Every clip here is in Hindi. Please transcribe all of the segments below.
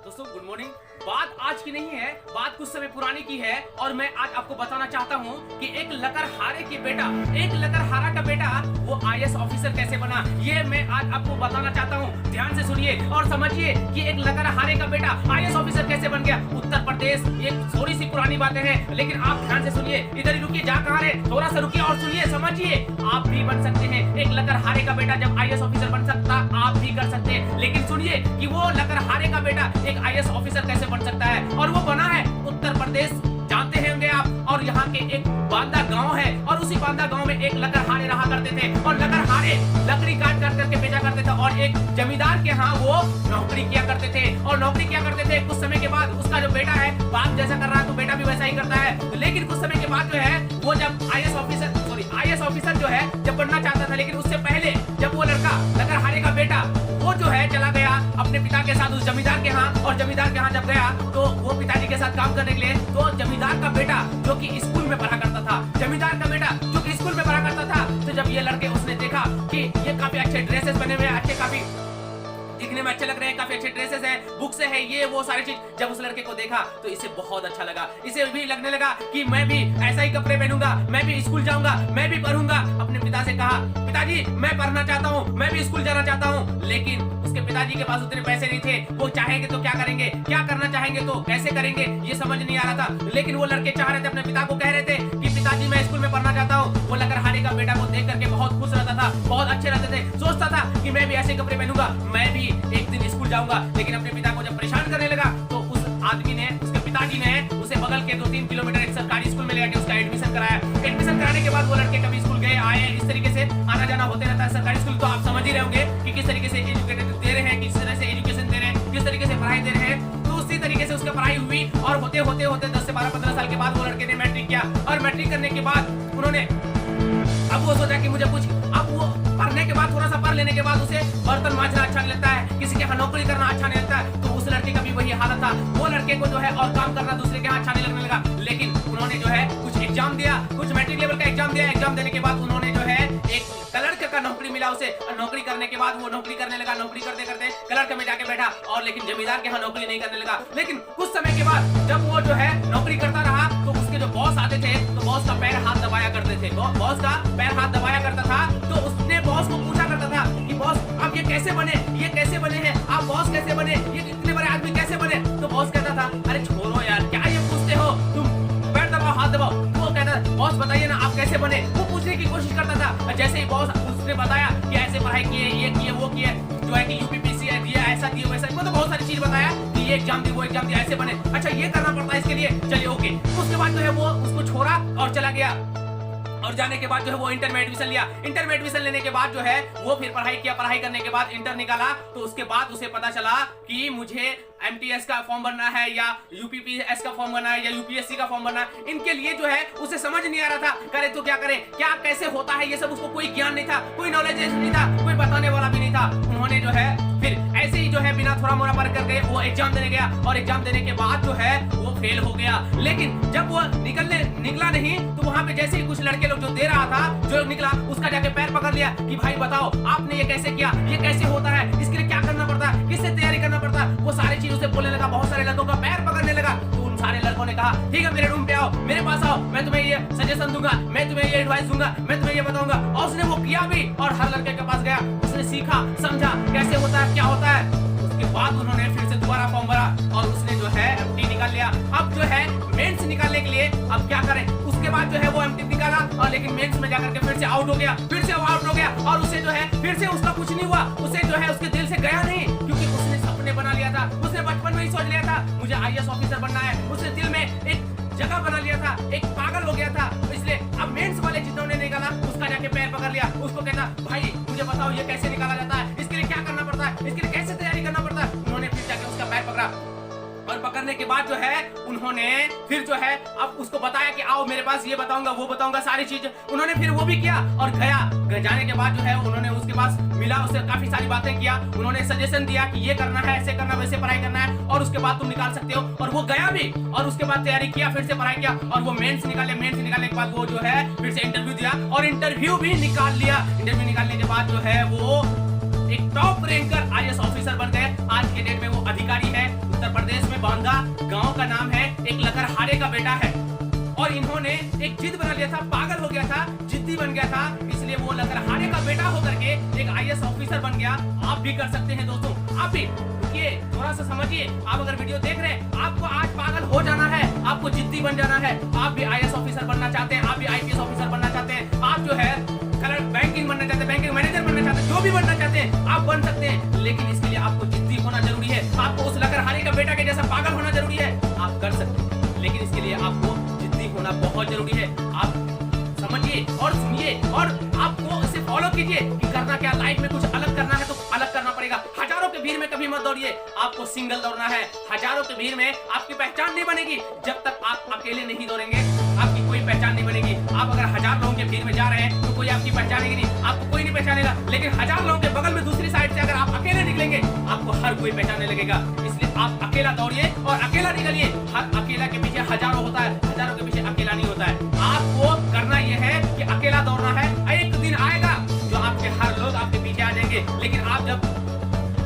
दोस्तों गुड मॉर्निंग। बात आज की नहीं है, बात कुछ समय पुरानी की है और मैं आज आपको बताना चाहता हूँ कि एक लकड़हारे का बेटा वो आईएएस ऑफिसर कैसे बना। ये मैं आज आपको बताना चाहता हूँ। ध्यान से सुनिए और समझिए कि एक लकड़हारे का बेटा आईएएस ऑफिसर कैसे बन गया। उत्तर प्रदेश, ये थोड़ी सी पुरानी बातें हैं लेकिन आप ध्यान से सुनिए। इधर ही रुकिए, जा कहाँ रहे, थोड़ा सा रुकिए और सुनिए, समझिए। आप भी बन सकते हैं। एक लकड़हारे का बेटा जब आईएएस ऑफिसर बन सकता, आप भी कर सकते हैं। लेकिन सुनिए कि वो लकड़हारे का बेटा एक आईएएस ऑफिसर कैसे बन सकता है। और वो बना है उत्तर प्रदेश, जानते होंगे आप। और यहाँ के एक बांदा गांव है और उसी बांदा गांव में एक लकड़हारे रहा करते थे और लकड़हारे लकड़ी काट कर करके बेचा करते थे और एक जमींदार के यहाँ वो नौकरी किया करते थे। और नौकरी किया करते थे, कुछ समय के बाद उसका जो बेटा है, बाप जैसा कर रहा है तो बेटा भी वैसा ही करता है। लेकिन कुछ समय के बाद जो है वो जब आईएएस ऑफिसर जो है जब बनना चाहता था, लेकिन उससे पहले जब वो लड़का लकड़हारे का बेटा वो जो है चला गया अपने पिता के साथ उस जमींदार के यहाँ। और जमींदार के यहाँ जब गया तो वो पिताजी के साथ काम करने के लिए, तो जमींदार का बेटा जो कि स्कूल में पढ़ा करता था, तो जब ये लड़के उसने देखा कि ये काफी अच्छे ड्रेसेस बने हुए हैं, काफी दिखने में अच्छे लग रहे हैं, काफी अच्छे ड्रेसेस हैं, बुक्स है, ये वो सारी चीज जब उस लड़के को देखा तो इसे बहुत अच्छा लगा। इसे भी लगने लगा कि मैं भी ऐसा ही कपड़े पहनूंगा, मैं भी स्कूल जाऊंगा, मैं भी पढ़ूंगा। अपने पिता से कहा, पिताजी मैं पढ़ना चाहता हूँ, मैं भी स्कूल जाना चाहता हूँ। लेकिन उसके पिताजी के पास उतने पैसे नहीं थे। वो चाहेंगे तो क्या करेंगे, क्या करना चाहेंगे तो कैसे करेंगे, ये समझ नहीं आ रहा था। लेकिन वो लड़के चाह रहे थे, अपने पिता को कह रहे थे कि पिताजी मैं स्कूल में पढ़ना चाहता हूँ। वो लकड़हारे का बेटा को देख करके बहुत खुश रहता था, बहुत अच्छे रहते थे, सोचता था कि मैं भी ऐसे कपड़े पहनूंगा, मैं भी एक दिन स्कूल जाऊंगा। लेकिन अपने पिता को जब परेशान करने लगा तो उस आदमी ने, उसके पिताजी ने उसे बगल के 2-3 किलोमीटर एक सरकारी स्कूल में ले जाके उसका एडमिशन कराया। एडमिशन कराने के बाद वो लड़के कभी स्कूल गए आए, इस तरीके से आना जाना होते रहता है। सरकारी स्कूल तो आप समझ ही रहे होंगे कि किस तरीके से एजुकेटेड दे रहे हैं, किस तरह से एजुकेशन दे रहे हैं, किस तरीके से पढ़ाई दे रहे हैं। तो उसी तरीके से उसकी पढ़ाई हुई और होते होते 10 से 12-15 साल के बाद वो लड़के ने मैट्रिक किया। और मैट्रिक करने के बाद उन्होंने अब वो सोचा कि मुझे कुछ, अब वो पढ़ने के बाद थोड़ा सा पढ़ लेने के बाद उसे बर्तन मांजना अच्छा नहीं लगता है, किसी के यहाँ नौकरी करना अच्छा नहीं लगता है। तो उस लड़के का भी वही हालत था। वो लड़के को जो है और काम करना दूसरे के यहाँ अच्छा नहीं लगने लगा। लेकिन उन्होंने जो है कुछ एग्जाम दिया, कुछ मैट्रिक लेवल का एग्जाम दिया। एग्जाम देने के बाद उन्होंने जो है एक क्लर्क का नौकरी मिला उसे। नौकरी करने के बाद वो नौकरी करने लगा, नौकरी करते करते क्लर्क में जाके बैठा और लेकिन जमींदार के यहाँ नौकरी नहीं करने लगा। लेकिन कुछ समय के बाद जब वो जो है नौकरी करता रहा तो उसके जो बॉस आते थे तो बॉस का पैर हाथ दबाया करते थे। बॉस का पैर हाथ दबाया करता था तो उसने बॉस को पूछा करता था कि बॉस आप ये कैसे बने हैं, आप बॉस कैसे बने, ये इतने बड़े आदमी कैसे बने। तो बॉस कहता था अरे छोड़ो यार, क्या ये पूछते हो तुम, पैर दबाओ हाथ दबाओ। तो वो कहता था बॉस बताइए ना आप कैसे बने। वो पूछने की कोशिश करता था। जैसे ही बॉस उसने बताया कि ऐसे पढ़ाई किए, ये किए, वो किए, जो है कि यूपीपीसी दिया, ऐसा दिया, वैसा, मतलब बहुत सारी चीज बताया कि ये एग्जाम दी, वो एग्जाम दिया, ऐसे बने, अच्छा ये करना पड़ता है इसके लिए, चलिए ओके। उसके बाद जो है वो उसको छोड़ा और चला गया। और जाने के बाद जो है वो इंटर में एडमिशन लिया। इंटर में एडमिशन लेने के बाद जो है वो फिर पढ़ाई किया, पढ़ाई करने के बाद इंटर निकाला। तो उसके बाद उसे पता चला कि मुझे एमटीएस का फॉर्म भरना है या यूपीपीएस का फॉर्म भरना है या यूपीएससी का फॉर्म भरना है। इनके लिए जो है उसे समझ नहीं आ रहा था, करे तो क्या करे, क्या कैसे होता है, ये सब उसको कोई ज्ञान नहीं था, कोई नॉलेज नहीं था, कोई बताने वाला भी नहीं था। उन्होंने जो है फिर ऐसे ही जो है बिना थोड़ा मोड़ा पढ़ करके वो एग्जाम देने गया और एग्जाम देने के बाद जो है वो फेल हो गया। लेकिन जब वो निकला नहीं तो वहां पे जैसे ही कुछ लड़के लोग जो दे रहा था, जो निकला उसका जाके पैर पकड़ लिया कि भाई बताओ आपने ये कैसे किया, ये कैसे होता है, इसके लिए क्या करना पड़ता है, किससे तैयारी करना पड़ता है। वो सारी चीज उसे बोलने लगा, बहुत सारे लड़कों का पैर पकड़ने लगा। तो उन सारे लड़कों ने कहा ठीक है मेरे रूम पे आओ, मेरे पास आओ, मैं तुम्हें ये सजेशन दूंगा, मैं तुम्हें ये एडवाइस दूंगा, मैं तुम्हें ये बताऊंगा। और उसने वो किया भी और हर लड़के के पास गया, उसने सीखा, समझा कैसे होता है, क्या होता है। उसके बाद उन्होंने फिर से दोबारा फॉर्म भरा और उसने जो है एमटी निकाल लिया। अब जो है मेंस निकालने के लिए अब क्या करें, उसके बाद जो है वो एमटी निकाला और लेकिन मेंस में जाकर के फिर से आउट हो गया, फिर से आउट हो गया। और उसे जो है फिर से उसका कुछ नहीं हुआ, उसे जो है उसके दिल से गया नहीं, क्योंकि उसने सपने बना लिया था, उसने बचपन में ही सोच लिया था मुझे आईएएस ऑफिसर बनना है। उसने दिल में एक जगह बना लिया था, एक पागल हो गया था। इसलिए अब मेंस वाले जिन्होंने निकाला उसका जाके पैर पकड़ लिया, उसको कहता भाई मुझे बताओ ये कैसे निकाला जाता है, इसके लिए क्या करना पड़ता है, इसके लिए कैसे तैयारी करना पड़ता है। उन्होंने फिर जाके उसका पैर पकड़ा और पकड़ने के बाद जो है उन्होंने फिर जो है अब उसको बताया कि आओ मेरे पास, ये बताऊंगा, वो बताऊंगा, सारी चीज उन्होंने फिर वो भी किया। और गया जाने के बाद जो है उन्होंने उसके पास मिला, उससे काफी सारी बातें किया, उन्होंने सजेशन दिया कि ये करना है, ऐसे करना, वैसे पढ़ाई करना है और उसके बाद तुम निकाल सकते हो। और वो गया भी और उसके बाद तैयारी किया, फिर से पढ़ाई किया और वो मेंस निकाले। मेंस निकालने के बाद वो जो है फिर से इंटरव्यू दिया और इंटरव्यू भी निकाल लिया। इंटरव्यू निकालने के बाद जो है वो एक टॉप रैंकर आईएएस ऑफिसर बन गए। आज के डेट में वो अधिकारी है उत्तर प्रदेश गंगा गांव का नाम है, एक लकड़हारे का बेटा है और इन्होंने एक जिद बना लिया था, पागल हो गया था, जिद्दी बन गया था, इसलिए वो लकड़हारे का बेटा होकर के एक आईएएस ऑफिसर बन गया। आप भी कर सकते हैं दोस्तों, आप भी रुकिए, थोड़ा सा समझिए। आप अगर वीडियो देख रहे हैं, आपको आज पागल हो जाना है, आपको जिद्दी बन जाना है। आप भी आईएएस ऑफिसर बनना चाहते हैं, आप भी आईपीएस ऑफिसर बनना चाहते हैं, आप जो है कलर बैंकिंग बनना चाहते हैं, बैंकिंग मैनेजर बनना चाहते हैं, जो भी बनना चाहते हैं आप बन सकते हैं, लेकिन इसके लिए आपको जिद्दी होना जरूरी है। आपको उस लकड़हारे का बेटा के जैसा पागल होना जरूरी है। आप कर सकते हैं, लेकिन इसके लिए आपको जिद्दी होना बहुत जरूरी है। आप समझिए और सुनिए और आपको इसे फॉलो कीजिए कि करना क्या, लाइफ में कुछ अलग करना है तो अलग करना पड़ेगा। हजारों के भीड़ में कभी मत दौड़िए, आपको सिंगल दौड़ना है। हजारों के भीड़ में आपकी पहचान नहीं बनेगी जब तक आप अकेले नहीं दौड़ेंगे, आपकी कोई पहचान नहीं बनेगी। आप अगर 1000 लोगों के भीड़ में जा रहे हैं तो कोई आपकी पहचानेगी नहीं, आपको कोई नहीं पहचानेगा, लेकिन 1000 लोगों के बगल में दूसरी साइड से अगर आप अकेले निकलेंगे आपको हर कोई पहचानने लगेगा। इसलिए आप अकेला दौड़िए और अकेला निकलिए। हर अकेला के पीछे हजारों होता है, हजारों के पीछे अकेला नहीं होता है। आपको करना यह है कि अकेला दौड़ना है। एक दिन आएगा जो आपके हर लोग आपके पीछे आ जाएंगे, लेकिन आप जब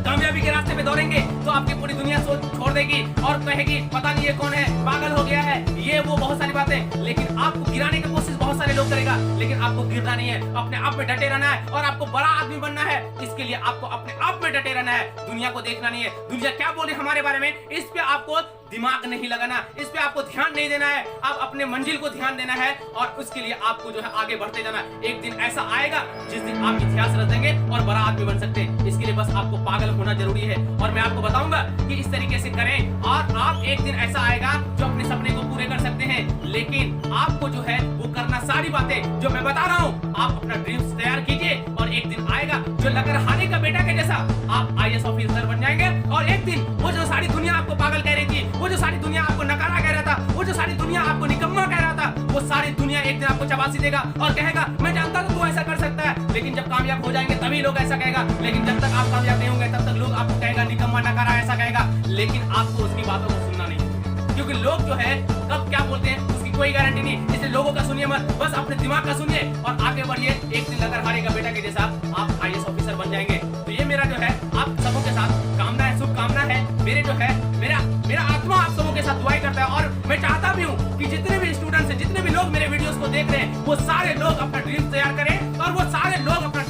कामयाबी के रास्ते पे दौड़ेंगे तो आपकी पूरी दुनिया सोच छोड़ देगी और कहेगी पता नहीं ये कौन है, पागल हो गया है, ये वो बहुत सारी बातें। लेकिन आपको गिराने की कोशिश बहुत सारे लोग करेगा, लेकिन आपको गिरना नहीं है, अपने आप में डटे रहना है और आपको बड़ा आदमी बनना है। इसके लिए आपको अपने आप में डटे रहना है, दुनिया को देखना नहीं है दुनिया क्या बोले हमारे बारे में, इस पे आपको दिमाग नहीं लगाना, इस पे आपको ध्यान नहीं देना है। आप अपने मंजिल को ध्यान देना है और उसके लिए आपको जो है आगे बढ़ते जाना है। एक दिन ऐसा आएगा जिस दिन आप इतिहास रच देंगे और बड़ा आदमी बन सकते हैं। इसके लिए बस आपको पागल होना जरूरी है और मैं आपको बताऊंगा कि इस तरीके से करें और आप एक दिन ऐसा आएगा जो अपने सपने को पूरे कर सकते हैं। लेकिन आपको जो है वो करना सारी बातें जो मैं बता रहा हूँ, आप अपना ड्रीम्स तैयार कीजिए और एक दिन आएगा जो लकड़हारे का बेटा के जैसा आप आईएएस ऑफिसर बन जाएंगे। और एक दिन वो जो सारी दुनिया आपको पागल कह रही थी, वो जो सारी दुनिया आपको नकारा कह रहा था, वो जो सारी दुनिया आपको निकम्मा कह रहा था, वो सारी दुनिया एक दिन आपको चबासी देगा और कहेगा मैं जानता था तू ऐसा कर सकता है। लेकिन जब कामयाब हो जाएंगे तभी लोग ऐसा कहेगा, लेकिन जब तक आप कामयाब नहीं होंगे तब तक लोग आपको कहेगा निकम्मा नकारा ऐसा कहेगा। लेकिन आपको उसकी बातों को सुनना नहीं, क्योंकि लोग जो है कब क्या बोलते हैं उसकी कोई गारंटी नहीं। इसलिए लोगों का सुनिए मत, बस अपने दिमाग का सुनिए और आगे बढ़िए। एक दिन लकड़हारे का बेटा के जैसा आप आईएएस ऑफिसर बन जाएंगे। तो ये मेरा जो है आप सबों के साथ कामना है, शुभकामना है। मेरे जो है मेरा आत्मा आप सबों के साथ दुआई करता है और मैं चाहता भी हूँ कि जितने भी स्टूडेंट्स हैं, जितने भी लोग मेरे वीडियोस को देख रहे हैं, वो सारे लोग अपना ड्रीम तैयार करें और वो सारे लोग अपना